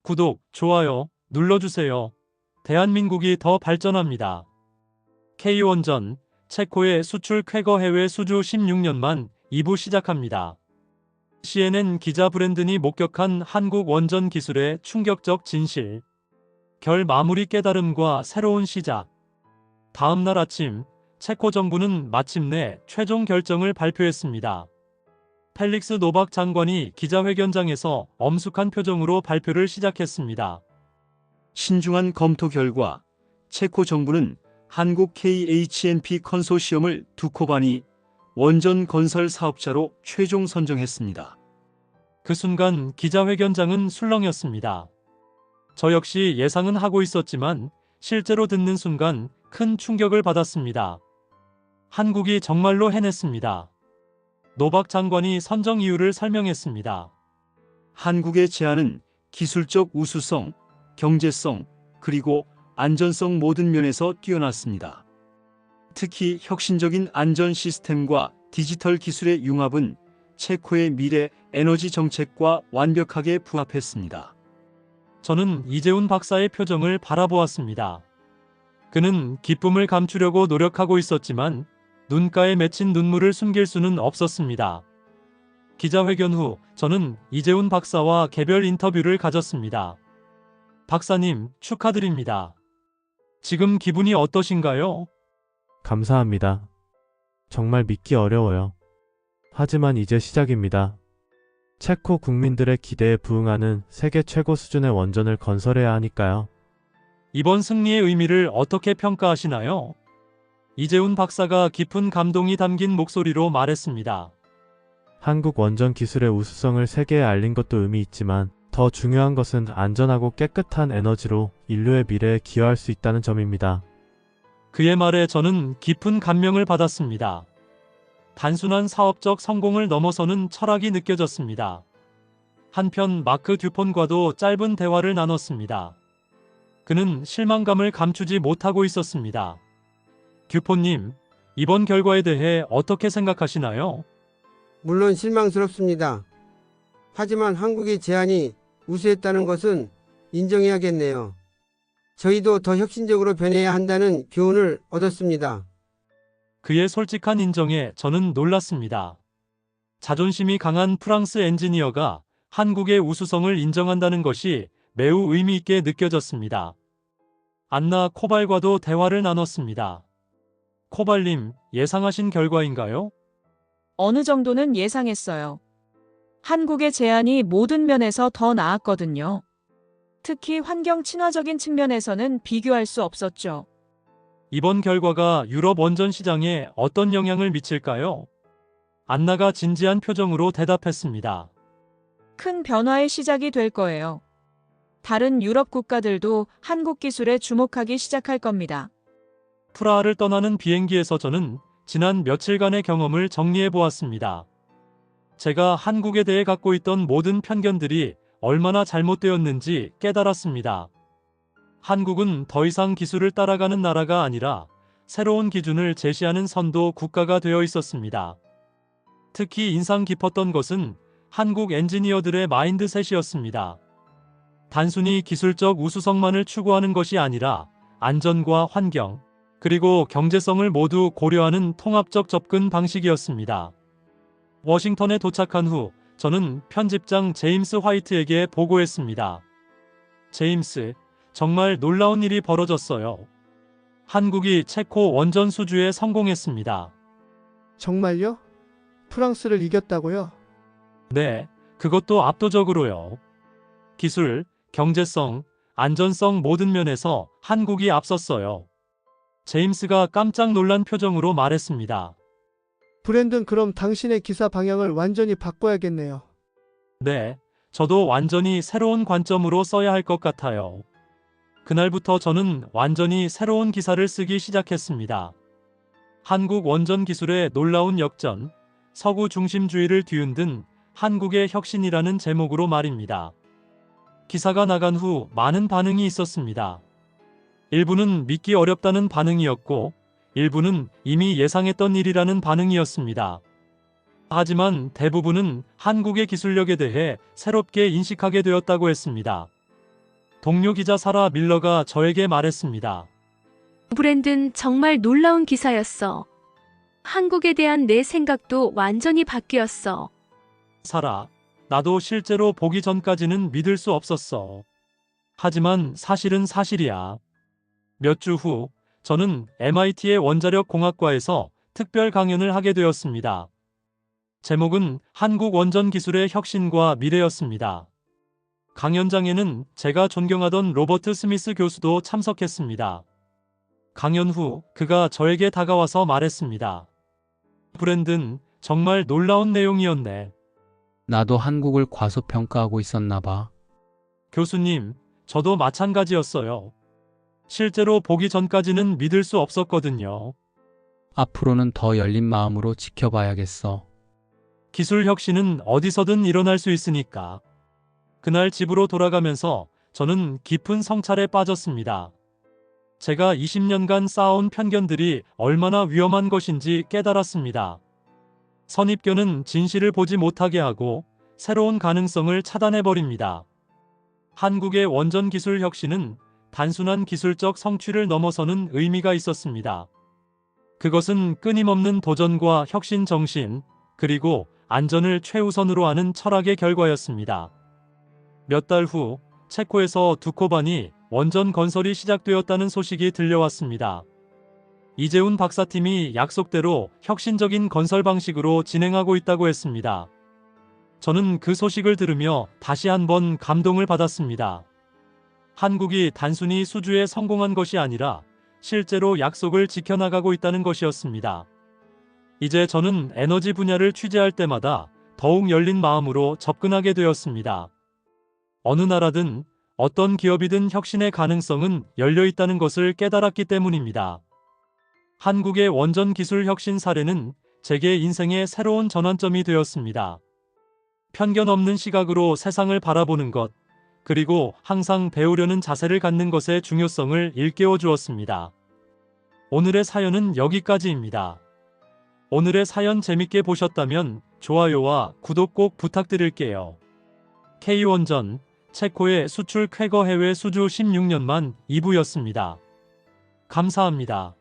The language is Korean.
구독, 좋아요 눌러주세요. 대한민국이 더 발전합니다. K원전, 체코의 수출 쾌거 해외 수주 16년만 2부 시작합니다. CNN 기자 브랜든이 목격한 한국 원전 기술의 충격적 진실. 결 마무리 깨달음과 새로운 시작. 다음 날 아침, 체코 정부는 마침내 최종 결정을 발표했습니다. 펠릭스 노박 장관이 기자회견장에서 엄숙한 표정으로 발표를 시작했습니다. 신중한 검토 결과 체코 정부는 한국 KHNP 컨소시엄을 두코바니 원전 건설 사업자로 최종 선정했습니다. 그 순간 기자회견장은 술렁였습니다. 저 역시 예상은 하고 있었지만 실제로 듣는 순간 큰 충격을 받았습니다. 한국이 정말로 해냈습니다. 노박 장관이 선정 이유를 설명했습니다. 한국의 제안은 기술적 우수성, 경제성, 그리고 안전성 모든 면에서 뛰어났습니다. 특히 혁신적인 안전 시스템과 디지털 기술의 융합은 체코의 미래 에너지 정책과 완벽하게 부합했습니다. 저는 이재훈 박사의 표정을 바라보았습니다. 그는 기쁨을 감추려고 노력하고 있었지만 눈가에 맺힌 눈물을 숨길 수는 없었습니다. 기자회견 후 저는 이재훈 박사와 개별 인터뷰를 가졌습니다. 박사님, 축하드립니다. 지금 기분이 어떠신가요? 감사합니다. 정말 믿기 어려워요. 하지만 이제 시작입니다. 체코 국민들의 기대에 부응하는 세계 최고 수준의 원전을 건설해야 하니까요. 이번 승리의 의미를 어떻게 평가하시나요? 이재훈 박사가 깊은 감동이 담긴 목소리로 말했습니다. 한국 원전 기술의 우수성을 세계에 알린 것도 의미 있지만 더 중요한 것은 안전하고 깨끗한 에너지로 인류의 미래에 기여할 수 있다는 점입니다. 그의 말에 저는 깊은 감명을 받았습니다. 단순한 사업적 성공을 넘어서는 철학이 느껴졌습니다. 한편 마크 듀폰과도 짧은 대화를 나눴습니다. 그는 실망감을 감추지 못하고 있었습니다. 듀폰님, 이번 결과에 대해 어떻게 생각하시나요? 물론 실망스럽습니다. 하지만 한국의 제안이 우수했다는 것은 인정해야겠네요. 저희도 더 혁신적으로 변해야 한다는 교훈을 얻었습니다. 그의 솔직한 인정에 저는 놀랐습니다. 자존심이 강한 프랑스 엔지니어가 한국의 우수성을 인정한다는 것이 매우 의미 있게 느껴졌습니다. 안나 코발과도 대화를 나눴습니다. 코발님, 예상하신 결과인가요? 어느 정도는 예상했어요. 한국의 제안이 모든 면에서 더 나았거든요. 특히 환경 친화적인 측면에서는 비교할 수 없었죠. 이번 결과가 유럽 원전 시장에 어떤 영향을 미칠까요? 안나가 진지한 표정으로 대답했습니다. 큰 변화의 시작이 될 거예요. 다른 유럽 국가들도 한국 기술에 주목하기 시작할 겁니다. 프라하를 떠나는 비행기에서 저는 지난 며칠간의 경험을 정리해 보았습니다. 제가 한국에 대해 갖고 있던 모든 편견들이 얼마나 잘못되었는지 깨달았습니다. 한국은 더 이상 기술을 따라가는 나라가 아니라 새로운 기준을 제시하는 선도 국가가 되어 있었습니다. 특히 인상 깊었던 것은 한국 엔지니어들의 마인드셋이었습니다. 단순히 기술적 우수성만을 추구하는 것이 아니라 안전과 환경, 그리고 경제성을 모두 고려하는 통합적 접근 방식이었습니다. 워싱턴에 도착한 후 저는 편집장 제임스 화이트에게 보고했습니다. 제임스, 정말 놀라운 일이 벌어졌어요. 한국이 체코 원전 수주에 성공했습니다. 정말요? 프랑스를 이겼다고요? 네, 그것도 압도적으로요. 기술, 경제성, 안전성 모든 면에서 한국이 앞섰어요. 제임스가 깜짝 놀란 표정으로 말했습니다. 브랜든, 그럼 당신의 기사 방향을 완전히 바꿔야겠네요. 네, 저도 완전히 새로운 관점으로 써야 할 것 같아요. 그날부터 저는 완전히 새로운 기사를 쓰기 시작했습니다. 한국 원전 기술의 놀라운 역전, 서구 중심주의를 뒤흔든 한국의 혁신이라는 제목으로 말입니다. 기사가 나간 후 많은 반응이 있었습니다. 일부는 믿기 어렵다는 반응이었고, 일부는 이미 예상했던 일이라는 반응이었습니다. 하지만 대부분은 한국의 기술력에 대해 새롭게 인식하게 되었다고 했습니다. 동료 기자 사라 밀러가 저에게 말했습니다. 브랜든, 정말 놀라운 기사였어. 한국에 대한 내 생각도 완전히 바뀌었어. 사라, 나도 실제로 보기 전까지는 믿을 수 없었어. 하지만 사실은 사실이야. 몇 주 후, 저는 MIT의 원자력 공학과에서 특별 강연을 하게 되었습니다. 제목은 한국 원전 기술의 혁신과 미래였습니다. 강연장에는 제가 존경하던 로버트 스미스 교수도 참석했습니다. 강연 후 그가 저에게 다가와서 말했습니다. 브랜든, 정말 놀라운 내용이었네. 나도 한국을 과소평가하고 있었나 봐. 교수님, 저도 마찬가지였어요. 실제로 보기 전까지는 믿을 수 없었거든요. 앞으로는 더 열린 마음으로 지켜봐야겠어. 기술 혁신은 어디서든 일어날 수 있으니까. 그날 집으로 돌아가면서 저는 깊은 성찰에 빠졌습니다. 제가 20년간 쌓아온 편견들이 얼마나 위험한 것인지 깨달았습니다. 선입견은 진실을 보지 못하게 하고 새로운 가능성을 차단해버립니다. 한국의 원전 기술 혁신은 단순한 기술적 성취를 넘어서는 의미가 있었습니다. 그것은 끊임없는 도전과 혁신 정신, 그리고 안전을 최우선으로 하는 철학의 결과였습니다. 몇 달 후 체코에서 두코반이 원전 건설이 시작되었다는 소식이 들려왔습니다. 이재훈 박사팀이 약속대로 혁신적인 건설 방식으로 진행하고 있다고 했습니다. 저는 그 소식을 들으며 다시 한번 감동을 받았습니다. 한국이 단순히 수주에 성공한 것이 아니라 실제로 약속을 지켜나가고 있다는 것이었습니다. 이제 저는 에너지 분야를 취재할 때마다 더욱 열린 마음으로 접근하게 되었습니다. 어느 나라든 어떤 기업이든 혁신의 가능성은 열려 있다는 것을 깨달았기 때문입니다. 한국의 원전 기술 혁신 사례는 제게 인생의 새로운 전환점이 되었습니다. 편견 없는 시각으로 세상을 바라보는 것, 그리고 항상 배우려는 자세를 갖는 것의 중요성을 일깨워 주었습니다. 오늘의 사연은 여기까지입니다. 오늘의 사연 재밌게 보셨다면 좋아요와 구독 꼭 부탁드릴게요. K원전, 체코의 수출 쾌거 해외 수주 16년만 2부였습니다. 감사합니다.